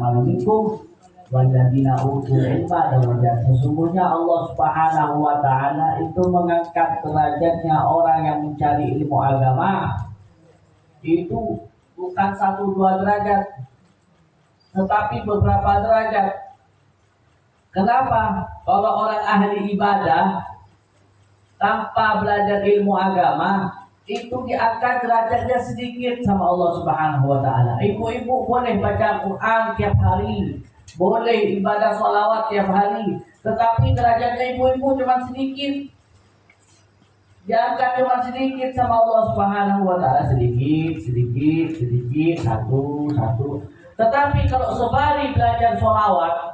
ya'malu minkum walladzina utul ilma darajat. Sesungguhnya Allah Subhanahu wa taala itu mengangkat derajatnya orang yang mencari ilmu agama itu bukan 1-2 derajat, tetapi beberapa derajat. Kenapa? Kalau orang ahli ibadah tanpa belajar ilmu agama itu diangkat derajatnya sedikit sama Allah Subhanahu wa taala. Ibu-ibu boleh baca Quran tiap hari, boleh ibadah sholawat tiap hari, tetapi derajatnya ibu-ibu cuma sedikit. Diangkat cuma sedikit sama Allah Subhanahu wa taala, sedikit, satu. Tetapi kalau sebari belajar sholawat,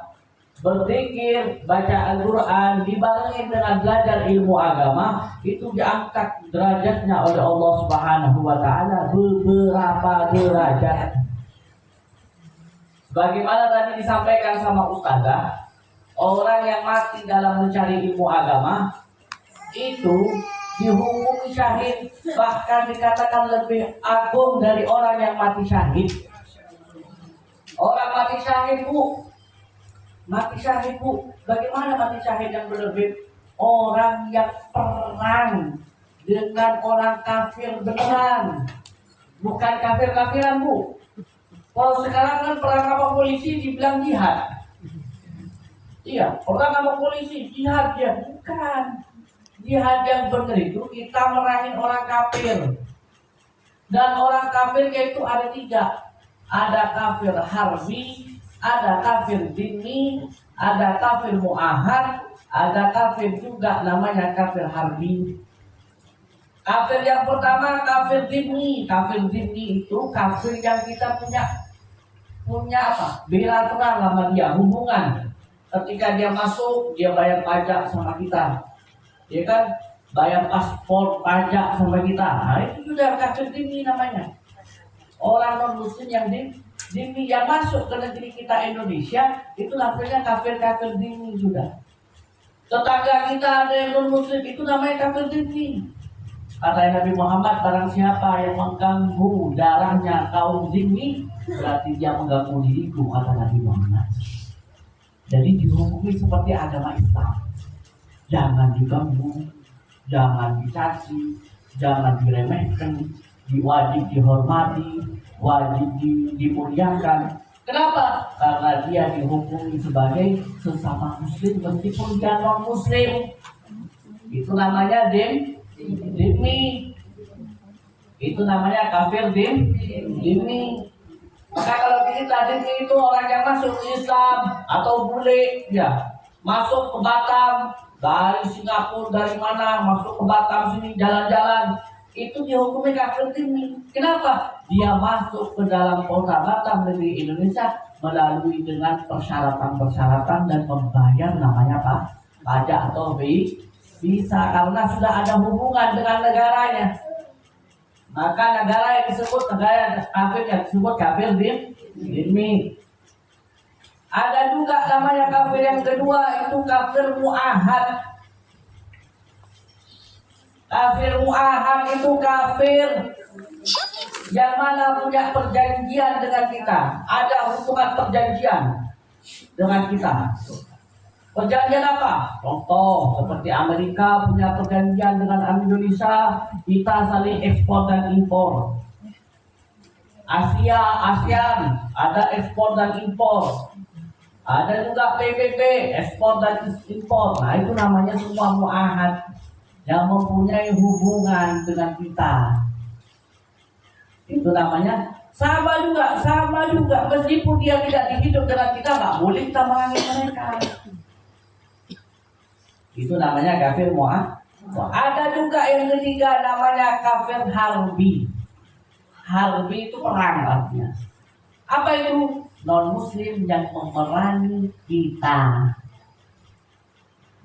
berzikir, baca Al-Quran dibarengi dengan belajar ilmu agama, itu diangkat derajatnya oleh Allah Subhanahu wa taala beberapa derajat. Bagaimana tadi disampaikan sama ustazah, orang yang mati dalam mencari ilmu agama itu dihukumi syahid, bahkan dikatakan lebih agung dari orang yang mati syahid. Orang mati syahid, Bu. Mati syahid, Bu. Bagaimana mati syahid yang berlebih? Orang yang perang dengan orang kafir beneran, bukan kafir-kafiran, Bu. Kalau sekarang kan perang sama polisi dibilang jihad. Iya, perang sama polisi jihad ya, bukan. Jihad yang benar itu kita merahin orang kafir. Dan orang kafir itu ada 3. Ada kafir harbi, ada kafir dhimmi, ada kafir mu'ahad, ada kafir juga namanya kafir harbi. Kafir yang pertama kafir dhimmi. Kafir dhimmi itu kafir yang kita punya apa? Bilateral sama dia, hubungan. Ketika dia masuk, dia bayar pajak sama kita. Ya kan? Bayar paspor, pajak sama kita. Nah, itu sudah kafir dhimmi namanya. Orang non muslim yang dhimmi yang masuk ke negeri kita Indonesia itu namanya kafir dhimmi sudah. Tetangga kita ada yang non muslim itu namanya kafir dhimmi. Kata Nabi Muhammad, barang siapa yang mengganggu darahnya kaum dhimmi, berarti dia mengganggu diriku, kata Nabi Muhammad. Jadi dihukumi seperti agama Islam. Jangan diganggu, jangan dicaci, jangan diremehkan, wajib dihormati, wajib dimuliakan. Kenapa? Karena dia dihukumi sebagai sesama muslim meskipun dia non muslim. Itu namanya dhimmi. Itu namanya kafir dhimmi. Maka kalau kita dhimmi itu orang yang masuk ke Islam atau bule ya, masuk ke Batam dari Singapura, dari mana masuk ke Batam sini jalan-jalan, itu dihukumi kafir dhimmi. Kenapa? Dia masuk ke dalam kota Batam negeri Indonesia melalui dengan persyaratan-persyaratan dan membayar namanya pajak atau visa, karena sudah ada hubungan dengan negaranya. Maka negara yang disebut negara kafir yang disebut kafir dhimmi. Ada juga namanya kafir yang kedua, itu kafir mu'ahad. Kafir mu'ahad itu kafir yang mana punya perjanjian dengan kita, ada hubungan perjanjian dengan kita. Perjanjian apa? Contoh seperti Amerika punya perjanjian dengan Indonesia, kita saling ekspor dan impor. ASEAN ada ekspor dan impor. Ada juga PBB, ekspor dan impor. Nah, itu namanya semua mu'ahad yang mempunyai hubungan dengan kita. Itu namanya sama juga. Meskipun dia tidak hidup dengan kita, nggak boleh kita merangi mereka. Itu namanya kafir mu'ahad. Ada juga yang ketiga namanya kafir harbi. Harbi itu perang artinya. Apa itu? Non muslim yang memerangi kita.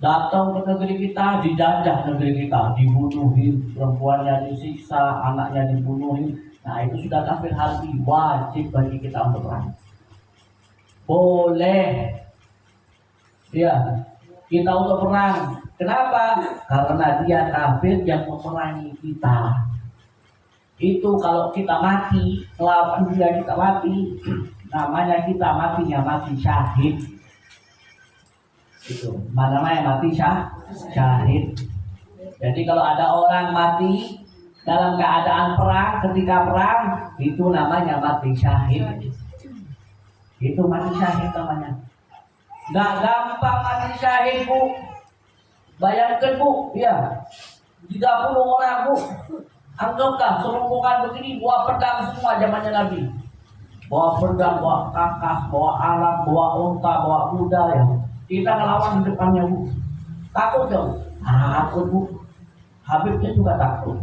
Datang ke negeri kita, dijajah negeri kita, dibunuhin, perempuannya disiksa, anaknya dibunuhin. Nah, itu sudah kafir harbi, wajib bagi kita untuk perang. Boleh ya kita untuk perang. Kenapa? Karena dia kafir yang memerangi kita. Itu kalau kita mati, melawan dia kita mati, namanya kita matinya mati syahid. Itu namanya mati syahid. Jadi kalau ada orang mati dalam keadaan perang, ketika perang, itu namanya mati syahid. Itu mati syahid namanya. Nggak gampang mati syahid, Bu. Bayangkan, Bu, ya 30 orang, Bu. Anggaplah serombongan begini, bawa pedang semua zamannya Nabi. Bawa pedang, bawa kakas, bawa alat, bawa unta, bawa kuda ya. Kita ngelawan di depannya, Bu. Takut dong? Takut, Bu. Habibnya juga takut.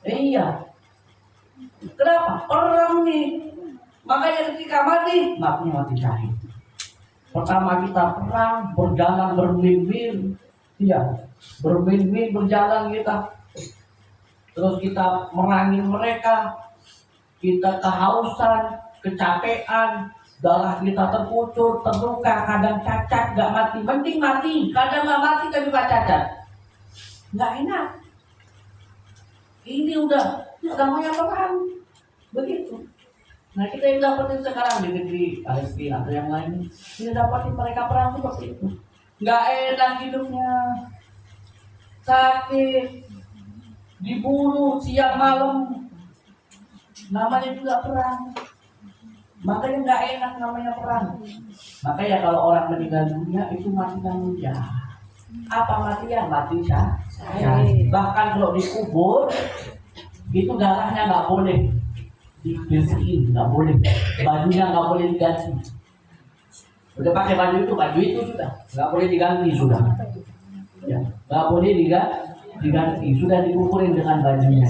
Iya. Kenapa? Perang nih. Makanya ketika mati syahid. Pertama kita perang, berjalan bermil-mil. Iya. Bermil-mil berjalan kita. Terus kita merangi mereka. Kita kehausan, kecapean, darah kita terkucur, terluka, kadang cacat, gak mati. Mending mati, kadang gak mati tapi gak cacat. Gak enak. Ini udah namanya perang. Begitu. Nah kita yang dapetin sekarang di negeri Palestina atau yang lain, kita dapetin mereka perang seperti itu. Gak enak hidupnya. Sakit. Dibunuh siang malam. Namanya juga perang. Makanya nggak enak namanya perang. Makanya kalau orang meninggal dunia itu mati manusia. Apa matinya? Mati syahid. Bahkan kalau dikubur itu darahnya nggak boleh dibersihin, nggak boleh. Bajunya nggak boleh diganti. Udah pakai baju itu sudah nggak boleh diganti sudah. Ya, nggak boleh diganti. Sudah dikuburin dengan bajunya.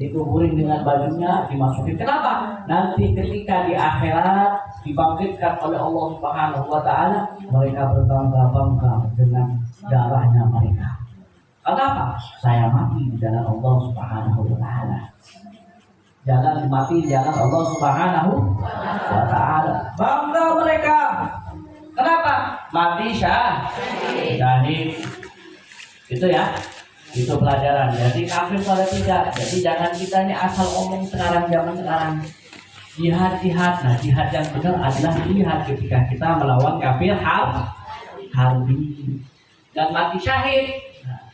Dikuburin dengan bajunya, dimasukin. Kenapa? Nanti ketika di akhirat dibangkitkan oleh Allah Subhanahu wa Ta'ala, mereka berbangga-bangga dengan darahnya mereka. Kenapa? Saya mati di jalan Allah Subhanahu wa Ta'ala. Jalan mati di jalan Allah Subhanahu wa Ta'ala. Bangga mereka. Kenapa? Mati syahid. Itu ya. Itu pelajaran. Jadi kafir pada tidak. Jadi jangan kita ini asal omong sekarang zaman sekarang. Jihad. Nah jihad yang benar adalah jihad ketika kita melawan kafir harbi. Dan mati syahid. Nah,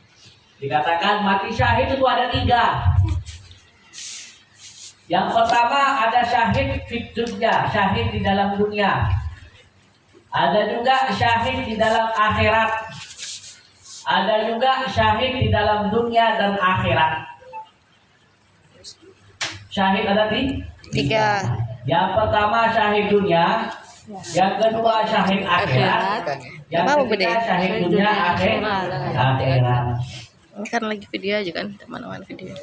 dikatakan mati syahid itu ada 3. Yang pertama ada syahid fid dunya, syahid di dalam dunia. Ada juga syahid di dalam akhirat. Ada juga syahid di dalam dunia dan akhirat. Syahid ada 3. Yang pertama syahid dunia, yang kedua syahid akhirat, yang ketiga syahid dunia akhirat. Kan lagi video aja kan, teman-teman video.